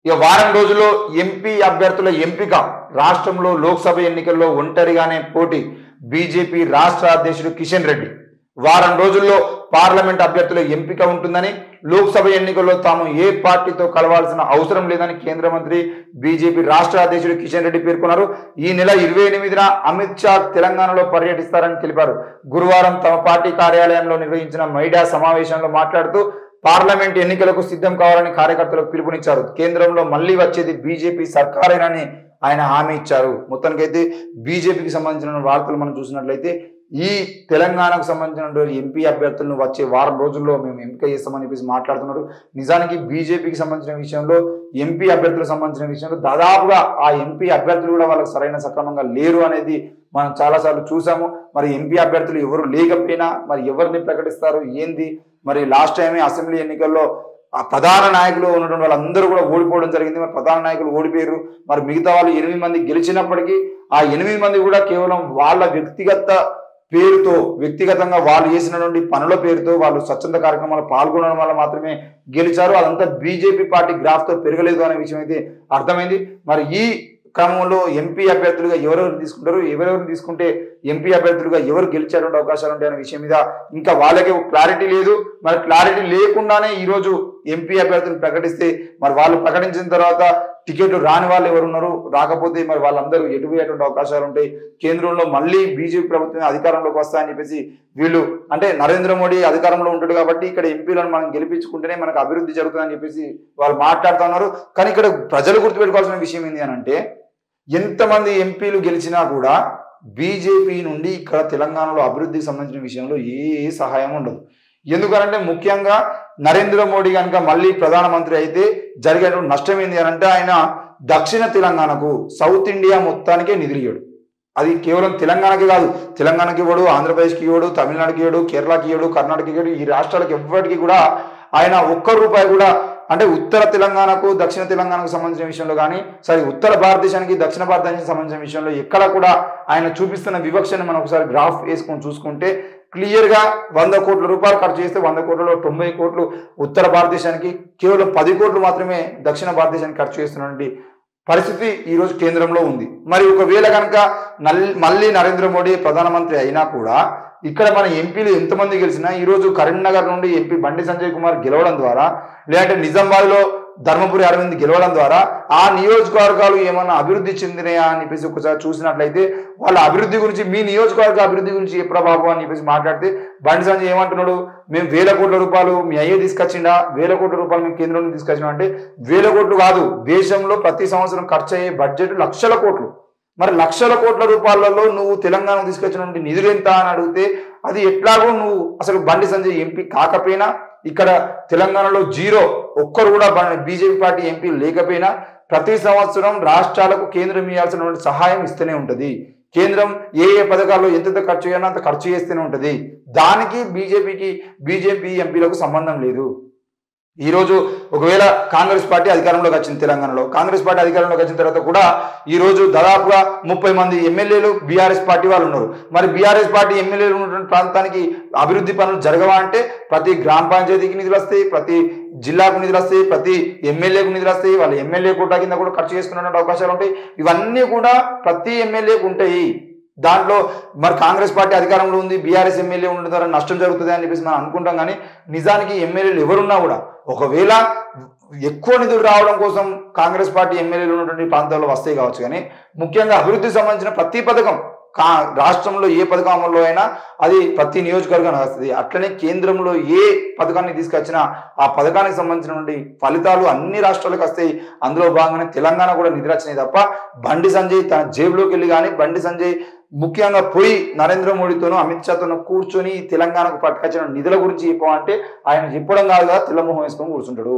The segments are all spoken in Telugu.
ఇక వారం రోజుల్లో ఎంపీ అభ్యర్థుల ఎంపిక. రాష్ట్రంలో లోక్సభ ఎన్నికల్లో ఒంటరిగానే పోటీ. బీజేపీ రాష్ట్ర అధ్యక్షుడు కిషన్ రెడ్డి వారం రోజుల్లో పార్లమెంట్ అభ్యర్థుల ఎంపిక ఉంటుందని, లోక్సభ ఎన్నికల్లో తాము ఏ పార్టీతో కలవాల్సిన అవసరం లేదని కేంద్ర మంత్రి బీజేపీ రాష్ట్ర అధ్యక్షుడు కిషన్ రెడ్డి పేర్కొన్నారు. ఈ నెల 28న అమిత్ షా తెలంగాణలో పర్యటిస్తారని తెలిపారు. గురువారం తమ పార్టీ కార్యాలయంలో నిర్వహించిన మీడియా సమావేశంలో మాట్లాడుతూ పార్లమెంట్ ఎన్నికలకు సిద్ధం కావాలని కార్యకర్తలకు పిలుపునిచ్చారు. కేంద్రంలో మళ్లీ వచ్చేది బీజేపీ సర్కారేనని ఆయన హామీ ఇచ్చారు. మొత్తానికైతే బీజేపీకి సంబంధించిన వార్తలు మనం చూసినట్లయితే ఈ తెలంగాణకు సంబంధించిన ఎంపీ అభ్యర్థులను వచ్చే వారం రోజుల్లో మేము ఎంపిక చేస్తామని చెప్పేసి మాట్లాడుతున్నారు. నిజానికి బీజేపీకి సంబంధించిన విషయంలో, ఎంపీ అభ్యర్థులకు సంబంధించిన విషయంలో దాదాపుగా ఆ ఎంపీ అభ్యర్థులు కూడా వాళ్ళకి సరైన సక్రమంగా లేరు అనేది మనం చాలాసార్లు చూసాము. మరి ఎంపీ అభ్యర్థులు ఎవరు లేకపోయినా మరి ఎవరిని ప్రకటిస్తారు ఏంది? మరి లాస్ట్ టైమే అసెంబ్లీ ఎన్నికల్లో ఆ ప్రధాన నాయకులు ఉన్నటువంటి వాళ్ళందరూ కూడా ఓడిపోవడం జరిగింది. మరి ప్రధాన నాయకులు ఓడిపోయారు. మరి మిగతా వాళ్ళు 8 మంది గెలిచినప్పటికీ ఆ 8 మంది కూడా కేవలం వాళ్ళ వ్యక్తిగతంగా వాళ్ళు చేసినటువంటి పనుల పేరుతో వాళ్ళు స్వచ్ఛంద కార్యక్రమాలు పాల్గొనడం వల్ల మాత్రమే గెలిచారు. అదంతా బీజేపీ పార్టీ గ్రాఫ్ తో పెరగలేదు అనే విషయం అయితే అర్థమైంది. మరి ఈ క్రమంలో ఎంపీ అభ్యర్థులుగా ఎవరెవరు తీసుకుంటారు, ఎవరెవరు తీసుకుంటే ఎంపీ అభ్యర్థులుగా ఎవరు గెలిచేటువంటి అవకాశాలు ఉంటాయనే విషయం మీద ఇంకా వాళ్ళకి క్లారిటీ లేదు. మరి క్లారిటీ లేకుండానే ఈరోజు ఎంపీ అభ్యర్థులు ప్రకటిస్తే మరి వాళ్ళు ప్రకటించిన తర్వాత టికెట్లు రాని వాళ్ళు ఎవరున్నారు, రాకపోతే మరి వాళ్ళందరూ ఎటుపోయేటువంటి అవకాశాలు ఉంటాయి. కేంద్రంలో మళ్ళీ బీజేపీ ప్రభుత్వం అధికారంలోకి వస్తాయని చెప్పేసి వీళ్ళు అంటే నరేంద్ర మోడీ అధికారంలో ఉంటాడు కాబట్టి ఇక్కడ ఎంపీలను మనం గెలిపించుకుంటేనే మనకు అభివృద్ధి జరుగుతుందని చెప్పేసి వాళ్ళు మాట్లాడుతున్నారు. కానీ ఇక్కడ ప్రజలు గుర్తుపెట్టుకోవాల్సిన విషయం ఏంటి అని అంటే, ఎంతమంది ఎంపీలు గెలిచినా కూడా బీజేపీ నుండి ఇక్కడ తెలంగాణలో అభివృద్ధికి సంబంధించిన విషయంలో ఏ సహాయం ఉండదు. ఎందుకనంటే ముఖ్యంగా నరేంద్ర మోడీ కనుక మళ్ళీ ప్రధానమంత్రి అయితే జరిగేటువంటి నష్టం ఏంటి అని అంటే, ఆయన దక్షిణ తెలంగాణకు, సౌత్ ఇండియా మొత్తానికే నిధులు ఇవ్వడు. అది కేవలం తెలంగాణకి కాదు, తెలంగాణకి ఇవ్వడు, ఆంధ్రప్రదేశ్కి ఇవ్వడు, తమిళనాడుకి ఇవ్వడు, కేరళకి ఇవ్వడు, కర్ణాటకకి ఇవ్వడు. ఈ రాష్ట్రాలకు ఎవ్వరికి కూడా ఆయన ₹1 కూడా అంటే ఉత్తర తెలంగాణకు దక్షిణ తెలంగాణకు సంబంధించిన విషయంలో కానీ, ఉత్తర భారతదేశానికి దక్షిణ భారతదేశానికి సంబంధించిన విషయంలో ఎక్కడ కూడా ఆయన చూపిస్తున్న వివక్షని మనం ఒకసారి గ్రాఫ్ వేసుకొని చూసుకుంటే క్లియర్ గా ₹100 కోట్ల ఖర్చు చేస్తే 100 కోట్లలో 90 కోట్లు ఉత్తర భారతదేశానికి, కేవలం 10 కోట్లు మాత్రమే దక్షిణ భారతదేశానికి ఖర్చు చేస్తున్నటువంటి పరిస్థితి ఈ రోజు కేంద్రంలో ఉంది. మరి ఒకవేళ కనుక మళ్ళీ నరేంద్ర మోడీ ప్రధానమంత్రి అయినా కూడా ఇక్కడ మన ఎంపీలు ఎంతమంది గెలిచినా ఈ రోజు కరీంనగర్ నుండి ఎంపీ బండి సంజయ్ కుమార్ గెలవడం ద్వారా, లేదంటే నిజామాబాద్ లో ధర్మపురి అరవింద్ గెలవడం ద్వారా ఆ నియోజకవర్గాలు ఏమన్నా అభివృద్ధి చెందినాయా అని చెప్పేసి ఒకసారి చూసినట్లయితే వాళ్ళ అభివృద్ధి గురించి, మీ నియోజకవర్గ అభివృద్ధి గురించి ఎప్పుడా బాబు అని చెప్పేసి మాట్లాడితే బండి సంజయ్ ఏమంటున్నాడు, మేము ₹1,000 కోట్ల మీ అయ్యే తీసుకొచ్చిండా, ₹1,000 మేము కేంద్రం నుంచి తీసుకొచ్చినా అంటే 1,000 కోట్లు కాదు, దేశంలో ప్రతి సంవత్సరం ఖర్చు అయ్యే బడ్జెట్ లక్షల కోట్లు. మరి లక్షల కోట్ల రూపాయలలో నువ్వు తెలంగాణ తీసుకొచ్చినటువంటి నిధులు ఎంత అని అడిగితే అది ఎట్లాగో నువ్వు అసలు బండి సంజయ్ ఎంపీ కాకపోయినా, ఇక్కడ తెలంగాణలో జీరో, ఒక్కరు కూడా బీజేపీ పార్టీ ఎంపీ లేకపోయినా ప్రతి సంవత్సరం రాష్ట్రాలకు కేంద్రం ఇవ్వాల్సినటువంటి సహాయం ఇస్తూనే ఉంటుంది. కేంద్రం ఏ పథకాల్లో ఎంత ఖర్చు చేయాలో అంత ఖర్చు చేస్తూనే ఉంటుంది. దానికి బీజేపీ ఎంపీలకు సంబంధం లేదు. ఈ రోజు ఒకవేళ కాంగ్రెస్ పార్టీ అధికారంలోకి వచ్చింది తెలంగాణలో, కాంగ్రెస్ పార్టీ అధికారంలోకి వచ్చిన తర్వాత కూడా ఈ రోజు దాదాపుగా 30 మంది ఎమ్మెల్యేలు బీఆర్ఎస్ పార్టీ వాళ్ళు ఉన్నారు. మరి బీఆర్ఎస్ పార్టీ ఎమ్మెల్యేలు ఉన్నటువంటి ప్రాంతానికి అభివృద్ధి పనులు జరగవా అంటే ప్రతి గ్రామ పంచాయతీకి నిధులు వస్తాయి, ప్రతి జిల్లాకు నిధులు వస్తాయి, ప్రతి ఎమ్మెల్యేకు నిధులు వస్తాయి, వాళ్ళ ఎమ్మెల్యే కోటా కింద కూడా ఖర్చు చేసుకునే అవకాశాలు ఉంటాయి. ఇవన్నీ కూడా ప్రతి ఎమ్మెల్యేకు ఉంటాయి. దాంట్లో మరి కాంగ్రెస్ పార్టీ అధికారంలో ఉంది, బీఆర్ఎస్ ఎమ్మెల్యే ఉండడం ద్వారా నష్టం జరుగుతుంది అని చెప్పేసి మనం అనుకుంటాం. కానీ నిజానికి ఎమ్మెల్యేలు ఎవరున్నా కూడా ఒకవేళ ఎక్కువ నిధులు రావడం కోసం కాంగ్రెస్ పార్టీ ఎమ్మెల్యేలు ఉన్నటువంటి ప్రాంతాల్లో వస్తాయి కావచ్చు, కానీ ముఖ్యంగా అభివృద్ధికి సంబంధించిన ప్రతి పథకం రాష్ట్రంలో ఏ పథకం అమల్లో అయినా అది ప్రతి నియోజకవర్గానికి వస్తుంది. అట్లనే కేంద్రంలో ఏ పథకాన్ని తీసుకొచ్చినా ఆ పథకానికి సంబంధించినటువంటి ఫలితాలు అన్ని రాష్ట్రాలకు వస్తాయి. అందులో భాగంగానే తెలంగాణ కూడా నిధులు వచ్చినాయి తప్ప బండి సంజయ్ తన జేబులోకి వెళ్ళి కానీ, బండి సంజయ్ ముఖ్యంగా పోయి నరేంద్ర మోడీతోనూ అమిత్ షాతోనూ కూర్చొని తెలంగాణకు పట్టుకొచ్చిన నిధుల గురించి చెప్పమంటే ఆయన చెప్పడం కాదుగా తెల్లమొహం వేసుకొని కూర్చుంటాడు.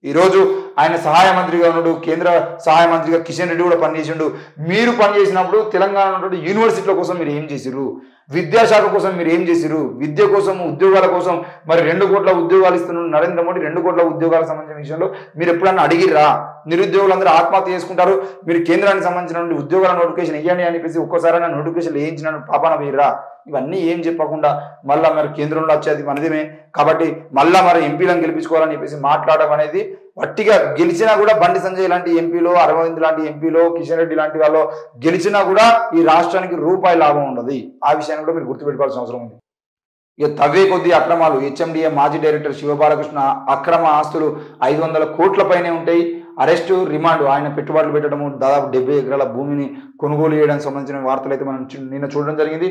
ఈ రోజు ఆయన సహాయ మంత్రిగా ఉన్నాడు, కేంద్ర సహాయ మంత్రిగా కిషన్ రెడ్డి కూడా పనిచేసిండు. మీరు పనిచేసినప్పుడు తెలంగాణ ఉన్నటువంటి యూనివర్సిటీల కోసం మీరు ఏం చేసిర్రు, విద్యాశాఖ కోసం మీరు ఏం చేసిర్రు, విద్య కోసం, ఉద్యోగాల కోసం మరి 2 కోట్ల ఉద్యోగాలు ఇస్తున్నారు నరేంద్ర మోడీ. 2 కోట్ల ఉద్యోగాలకు సంబంధించిన విషయంలో మీరు ఎప్పుడన్నా అడిగిర్రా? నిరుద్యోగులందరూ ఆత్మహత్య చేసుకుంటారు, మీరు కేంద్రానికి సంబంధించిన ఉద్యోగాల నోటిఫికేషన్ ఇవ్వండి అని చెప్పేసి ఒక్కసారైనా నోటిఫికేషన్ వేయించిన పాపాన వేయరా? ఇవన్నీ ఏం చెప్పకుండా మళ్ళా మరి కేంద్రంలో వచ్చేది మనదేమే కాబట్టి మళ్ళా మరి ఎంపీలను గెలిపించుకోవాలని చెప్పేసి మాట్లాడడం అనేది వట్టిగా గెలిచినా కూడా బండి సంజయ్ లాంటి ఎంపీలో, అరవింద్ లాంటి ఎంపీలో, కిషన్ రెడ్డి లాంటి వాళ్ళు గెలిచినా కూడా ఈ రాష్ట్రానికి రూపాయి లాభం ఉండదు. ఆ విషయాన్ని కూడా మీరు గుర్తుపెట్టుకోవాల్సిన అవసరం ఉంది. ఇక తవ్వే కొద్ది అక్రమాలు. హెచ్ఎండిఏ మాజీ డైరెక్టర్ శివబాలకృష్ణ అక్రమ ఆస్తులు 500 కోట్ల పైనే ఉంటాయి. Arrest, remand. ఆయన పెట్టుబడులు పెట్టడము, దాదాపు 70 ఎకరాల భూమిని కొనుగోలు చేయడానికి సంబంధించిన వార్తలు అయితే మనం నిన్న చూడడం జరిగింది.